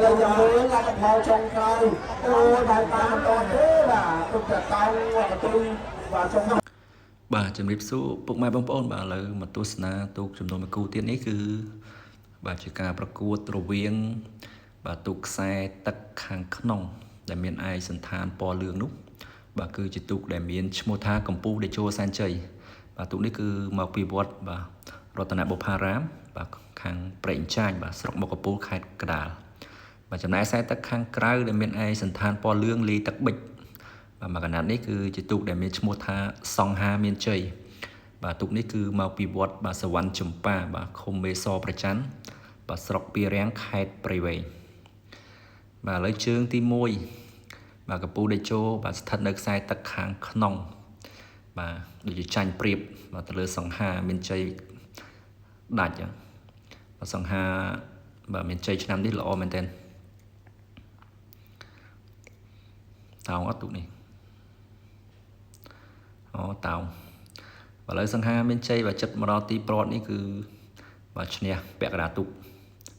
là giờ mới là tập hợp trong khai ôi bài ta to thế là tôiจะต้องว่าtôi và trong បាទជំរាបសួរពុកម៉ែបងប្អូនបាទឥឡូវមកទស្សនាទូកចំនួនមួយគូទៀតនេះគឺបាទជាការប្រកួតរវាងបាទទូកខ្សែទឹកខាងក្នុងដែលមានឯកសន្តានពណ៌លឿងនោះបាទគឺជាទូកដែលមានឈ្មោះថាកម្ពុជាតេជោសែនជ័យបាទទូកនេះគឺមកពីវត្តបាទរតនបុប្ផារាមបាទខាងព្រែកអញ្ចាញបាទស្រុកមុខកំពូលខេត្តកណ្ដាលបាទចំណែកខ្សែទឹកខាងក្រៅដែលមានឯកសន្តានពណ៌លឿងលីទឹកប៊ិចបាទមកកណាត់នេះគឺជាទូកដែលមានឈ្មោះថាសង្ហាមានជ័យបាទទូកនេះគឺមកពីវត្តបាទសវណ្ណចម្ប៉ាបាទឃុំមេសប្រច័ន្ទបាទស្រុកពីរាំងខេត្តព្រៃវែងបាទឥឡូវជើងទី1បាទកម្ពុជាតេជោបាទស្ថិតនៅខ្សែទឹកខាងក្នុងបាទដូចជាចាញ់ព្រៀបបាទទៅលើសង្ហាមានជ័យដាច់បាទសង្ហាបាទមានជ័យឆ្នាំនេះល្អមែនទែនតោងអត់ទូកនេះអូតោងឥឡូវសង្ហាមានជ័យបាទចិត្តមកដល់ទីប្រតនេះគឺបាទឈ្នះពាក់កណ្ដាលទូក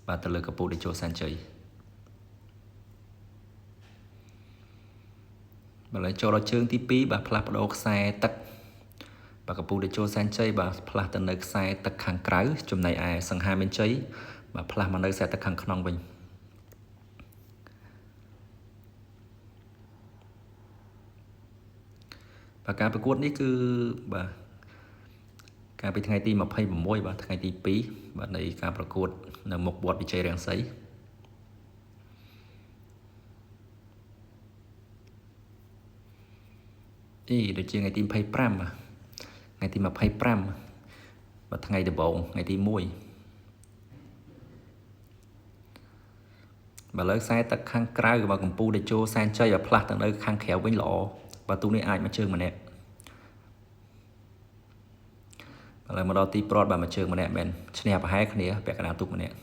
បាទទៅលើកម្ពុជាតេជោសែនជ័យឥឡូវចូលដល់ជើងទី2បាទផ្លាស់ប្ដូរខ្សែទឹកបាទកម្ពុជាតេជោសែនជ័យបាទផ្លាស់ទៅនៅខ្សែទឹកខាងក្រៅចំណែកឯសង្ហាមានជ័យបាទផ្លាស់មកនៅខ្សែទឹកខាងក្នុងវិញបាទការប្រកួតនេះគឺបាទកាលពីថ្ងៃទី26បាទថ្ងៃទី2បាទនៃការប្រកួតនៅមុខវត្តវិជ័យរាំងសីដូចជាថ្ងៃទី25បាទថ្ងៃទី25បាទថ្ងៃដំបូងថ្ងៃទី1បាទលើខ្សែទឹកខាងក្រៅបាទកម្ពុជាតេជោសែនជ័យឲ្យផ្លាស់ទៅនៅខាងក្រៅវិញល្អបាទទូនេះអាចមកជើងម្នាក់ឥឡូវមកដល់ទីប្រតបាទមកជើងម្នាក់មែនឈ្នះប្រហែលគ្នាពាក់កណ្ដាលទូកម្នាក់